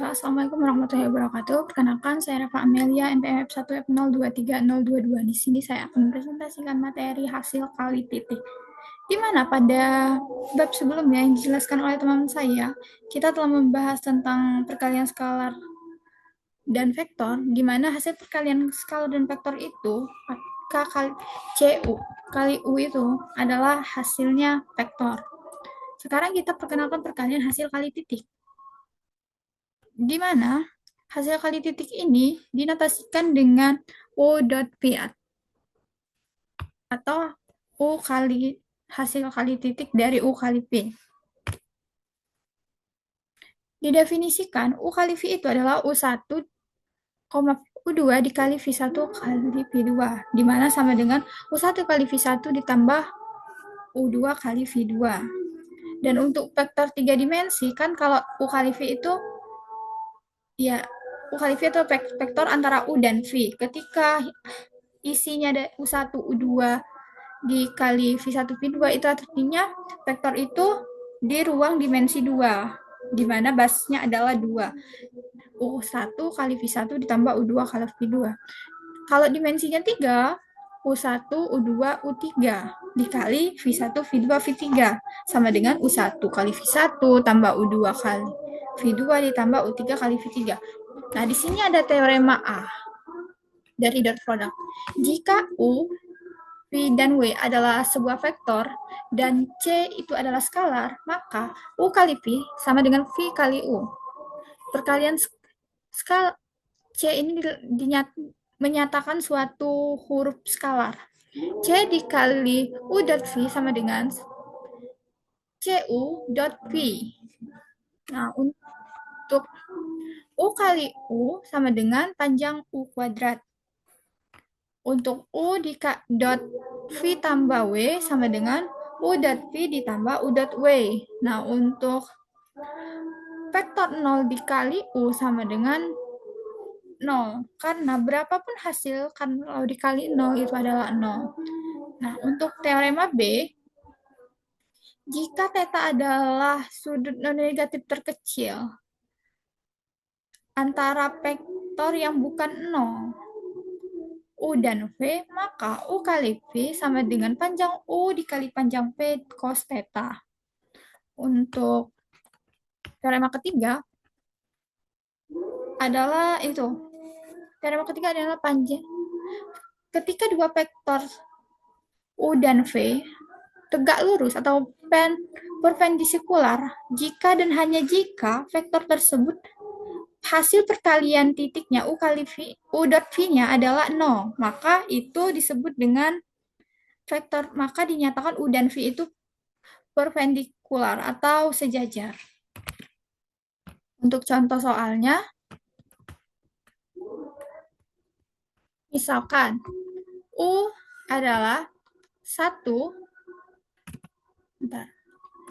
Assalamualaikum warahmatullahi wabarakatuh. Perkenalkan, saya Rafa Amelia, NPM F1F023022. Di sini saya akan mempresentasikan materi hasil kali titik. Di mana pada bab sebelumnya yang dijelaskan oleh teman saya, kita telah membahas tentang perkalian skalar dan vektor, di mana hasil perkalian skalar dan vektor itu, K kali CU kali U itu adalah hasilnya vektor. Sekarang kita perkenalkan perkalian hasil kali titik, di mana hasil kali titik ini dinotasikan dengan U dot P atau U kali hasil kali titik dari U kali P. Didefinisikan, U kali V itu adalah U1, U2 dikali V1 kali V2, di mana sama dengan U1 kali V1 ditambah U2 kali V2. Dan untuk vektor 3 dimensi, kan kalau U kali V itu, ya, U kali V itu vektor antara U dan V. Ketika isinya ada U1, U2 dikali V1, V2, itu artinya vektor itu di ruang dimensi 2, di mana basisnya adalah 2. U1 kali V1 ditambah U2 kali V2. Kalau dimensinya 3, U1, U2, U3 dikali V1, V2, V3 sama dengan U1 kali V1 tambah U2 kali V2 ditambah U3 kali V3. Nah, di sini ada teorema A dari dot product. Jika U, V, dan W adalah sebuah vektor dan C itu adalah skalar, maka U kali V sama dengan V kali U. Perkalian skala C ini menyatakan suatu huruf skalar. C dikali U dot V sama dengan CU dot V. Nah, untuk U kali U sama dengan panjang U kuadrat. Untuk U dot V tambah W sama dengan U dot V ditambah U dot W. Nah, untuk vektor 0 dikali U sama dengan 0. Karena berapapun hasil, kan kalau dikali 0 itu adalah 0. Nah, untuk teorema B, jika theta adalah sudut non-negatif terkecil antara vektor yang bukan 0, U dan V, maka U kali V sama dengan panjang U dikali panjang V cos theta. Untuk teorema ketiga adalah panjang. Ketika dua vektor U dan V tegak lurus atau perpendikular, jika dan hanya jika vektor tersebut hasil perkalian titiknya U kali V, U dot V-nya adalah 0, maka itu disebut dengan vektor, maka dinyatakan U dan V itu perpendikular atau sejajar. Untuk contoh soalnya, misalkan U adalah 1,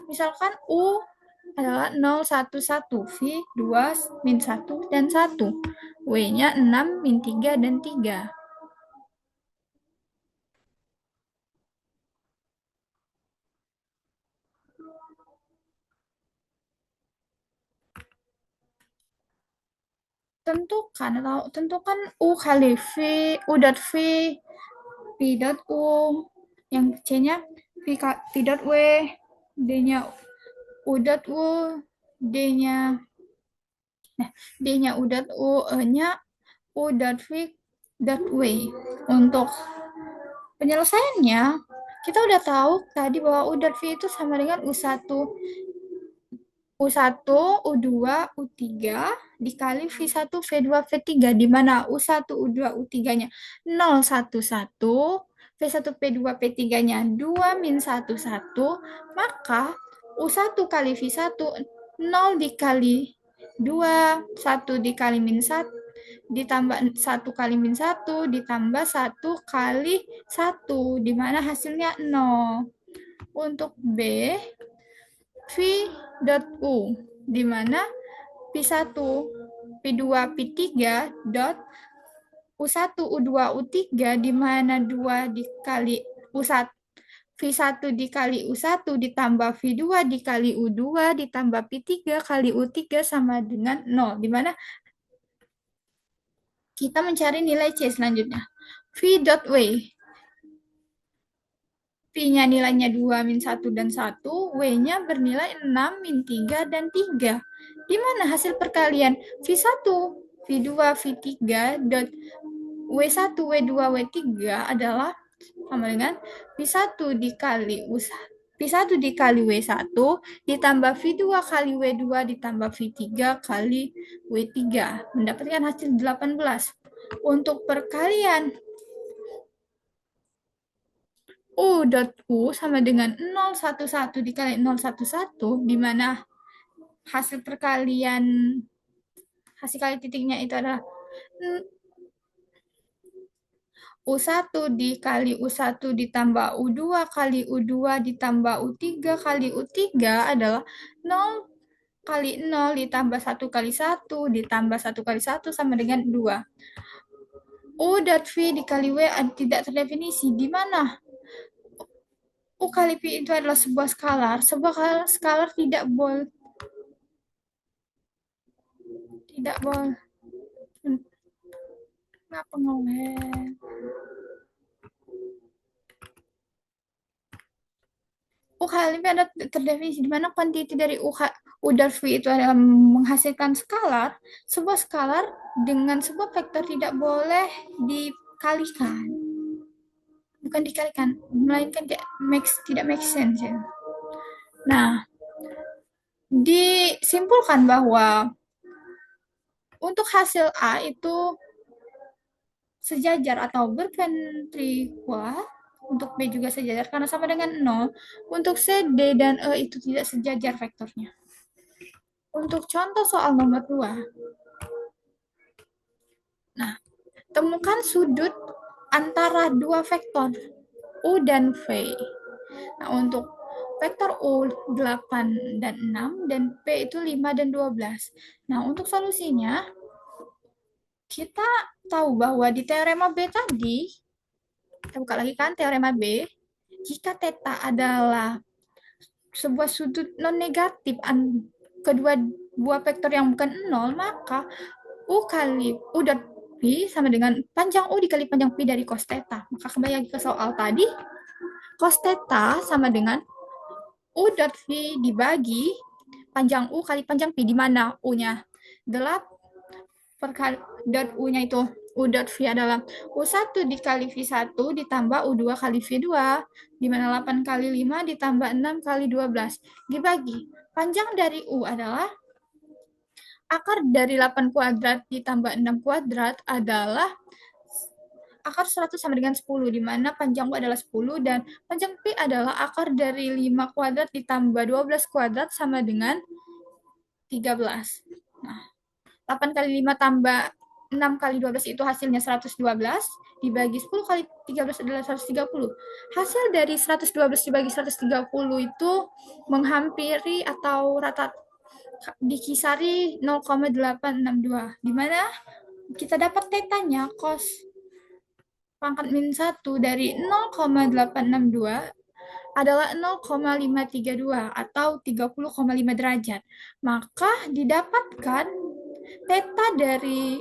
misalkan U adalah 0, 1, 1, V 2, min 1, dan 1. W-nya 6, min 3, dan 3. Tentukan U kali V, U dot V, V dot U, yang C-nya V dot W, D-nya U dot U, D-nya U dot U, E-nya U dot V dot W. Untuk penyelesaiannya, kita udah tahu tadi bahwa U dot V itu sama dengan U1, U2, U3 dikali V1, V2, V3, di mana U1, U2, U3-nya 0, 1, 1, V1, P2, P3-nya 2, min 1, 1, maka U1 kali V1 0 dikali 2, 1 dikali min 1, ditambah 1 kali min 1, ditambah 1 kali 1, di mana hasilnya 0. Untuk B, V dot U, di mana P1, P2, P3 dot U1, U2, U3, di mana 2 dikali U1, V1 dikali U1 ditambah V2 dikali U2 ditambah P3 kali U3 sama dengan 0. Dimana kita mencari nilai C selanjutnya. V dot W. V-nya nilainya 2, min 1, dan 1. W-nya bernilai 6, min 3, dan 3. Di mana hasil perkalian V1, V2, V3 dot W1, W2, W3 adalah sama dengan V1 dikali V1 dikali W1 ditambah V2 kali W2 ditambah V3 kali W3 mendapatkan hasil 18. Untuk perkalian U dot U sama dengan 011 dikali 011 di mana hasil perkalian hasil kali titiknya itu adalah U1 dikali U1 ditambah U2 kali U2 ditambah U3 kali U3 adalah 0 kali 0 ditambah 1 kali 1 ditambah 1 kali 1 sama dengan 2. U dot V dikali W tidak terdefinisi, di mana U kali V itu adalah sebuah skalar. Sebuah skalar tidak boleh Kenapa ngomel? U kali V ada terdefinisi, di mana kuantiti dari U dot V itu adalah menghasilkan skalar. Sebuah skalar dengan sebuah vektor tidak boleh dikalikan. Bukan dikalikan, melainkan tidak make sense. Ya. Nah, disimpulkan bahwa untuk hasil A itu sejajar atau berventrikular, untuk B juga sejajar karena sama dengan 0. Untuk C, D, dan E itu tidak sejajar vektornya. Untuk contoh soal nomor 2. Nah, temukan sudut antara dua vektor U dan V. Nah, untuk vektor U 8 dan 6 dan P itu 5 dan 12. Nah, untuk solusinya kita tahu bahwa di teorema B tadi, kita buka lagi kan teorema B, jika θ adalah sebuah sudut non-negatif kedua buah vektor yang bukan 0, maka U kali U dot P sama dengan panjang U dikali panjang P dari cos θ. Maka kembali lagi ke soal tadi, cos θ sama dengan U dot V dibagi panjang U kali panjang P, di mana U-nya 8 dot U-nya itu U dot V adalah U1 dikali V1 ditambah U2 kali V2, di mana 8 kali 5 ditambah 6 kali 12 dibagi panjang dari U adalah akar dari 8 kuadrat ditambah 6 kuadrat adalah akar 100 sama dengan 10, di mana panjang U adalah 10 dan panjang P adalah akar dari 5 kuadrat ditambah 12 kuadrat sama dengan 13. Nah, 8 kali 5 tambah 6 kali 12 itu hasilnya 112, dibagi 10 kali 13 adalah 130. Hasil dari 112 dibagi 130 itu menghampiri atau rata dikisari 0,862, di mana kita dapat tetanya cos pangkat min 1 dari 0,862 adalah 0,532 atau 30,5 derajat. Maka didapatkan θ dari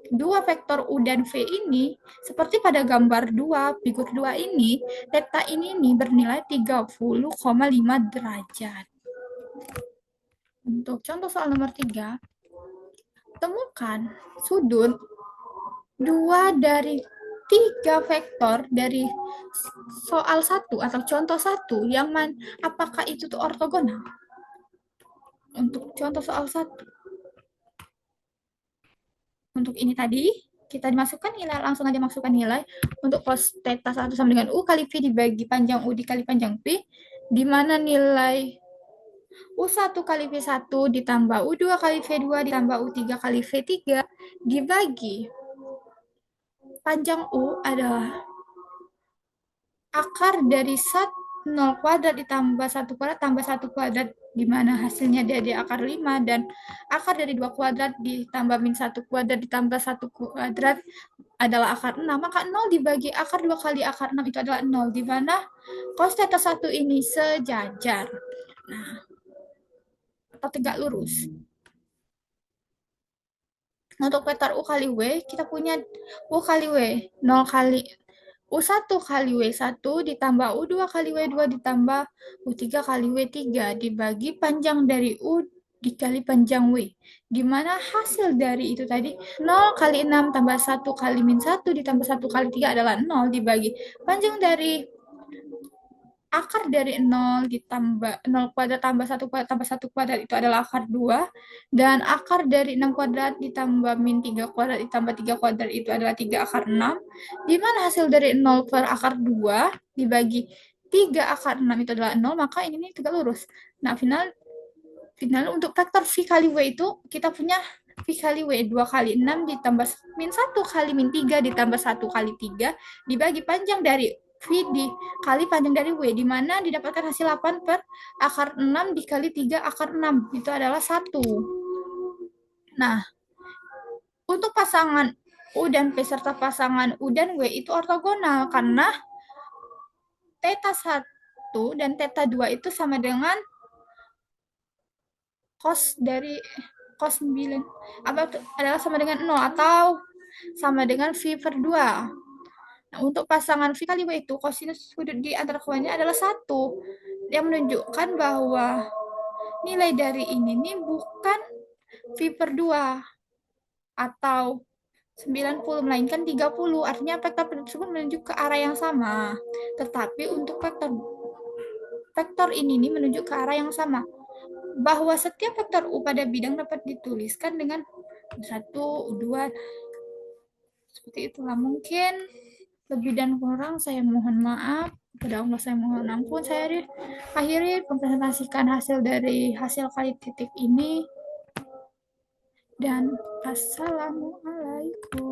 dua vektor U dan V ini, seperti pada gambar 2, figur 2 ini, θ ini bernilai 30,5 derajat. Untuk contoh soal nomor 3, temukan sudut 2 dari 3 vektor dari soal 1 atau contoh 1 yang apakah itu tuh ortogonal? Untuk contoh soal 1. Untuk ini tadi, kita dimasukkan nilai, langsung aja masukkan nilai. Untuk cos θ 1 sama dengan U kali V dibagi panjang U dikali panjang P, di mana nilai U1 kali V1 ditambah U2 kali V2 ditambah U3 kali V3 dibagi panjang U adalah akar dari 0 kuadrat ditambah 1 kuadrat tambah 1 kuadrat, di mana hasilnya dari akar 5, dan akar dari 2 kuadrat ditambah min 1 kuadrat ditambah 1 kuadrat adalah akar 6, maka 0 dibagi akar 2 kali akar 6 itu adalah 0, di mana cos theta 1 ini sejajar. Nah, atau tegak lurus. Untuk vektor U kali W, kita punya U kali W, 0 kali U1 kali W1 ditambah U2 kali W2 ditambah U3 kali W3 dibagi panjang dari U dikali panjang W. Di mana hasil dari itu tadi 0 kali 6 tambah 1 kali min 1 ditambah 1 kali 3 adalah 0 dibagi panjang dari akar dari 0 ditambah 0 kuadrat tambah 1 kuadrat tambah 1 kuadrat itu adalah akar 2, dan akar dari 6 kuadrat ditambah min 3 kuadrat ditambah 3 kuadrat itu adalah 3 akar 6, di mana hasil dari 0 per akar 2 dibagi 3 akar 6 itu adalah 0, maka ini tegak lurus. Nah, final untuk vektor V kali W itu kita punya V kali W 2 kali 6 ditambah min 1 kali min 3 ditambah 1 kali 3 dibagi panjang dari V dikali panjang dari W, di mana didapatkan hasil 8 per akar 6 dikali 3 akar 6 itu adalah 1. Nah, untuk pasangan U dan P serta pasangan U dan W itu ortogonal karena theta 1 dan theta 2 itu sama dengan cos dari cos 9 adalah sama dengan 0 atau sama dengan V per 2. Nah, untuk pasangan V kali W itu kosinus sudut di antara keduanya adalah 1, yang menunjukkan bahwa nilai dari ini bukan V per 2 atau 90, melainkan 30. Artinya vektor tersebut menuju ke arah yang sama. Tetapi untuk vektor ini menuju ke arah yang sama. Bahwa setiap vektor U pada bidang dapat dituliskan dengan 1, 2, seperti itulah. Mungkin lebih dan kurang saya mohon maaf. Kepada Allah saya mohon ampun. Saya akhiri mempresentasikan hasil dari hasil kali titik ini. Dan assalamualaikum.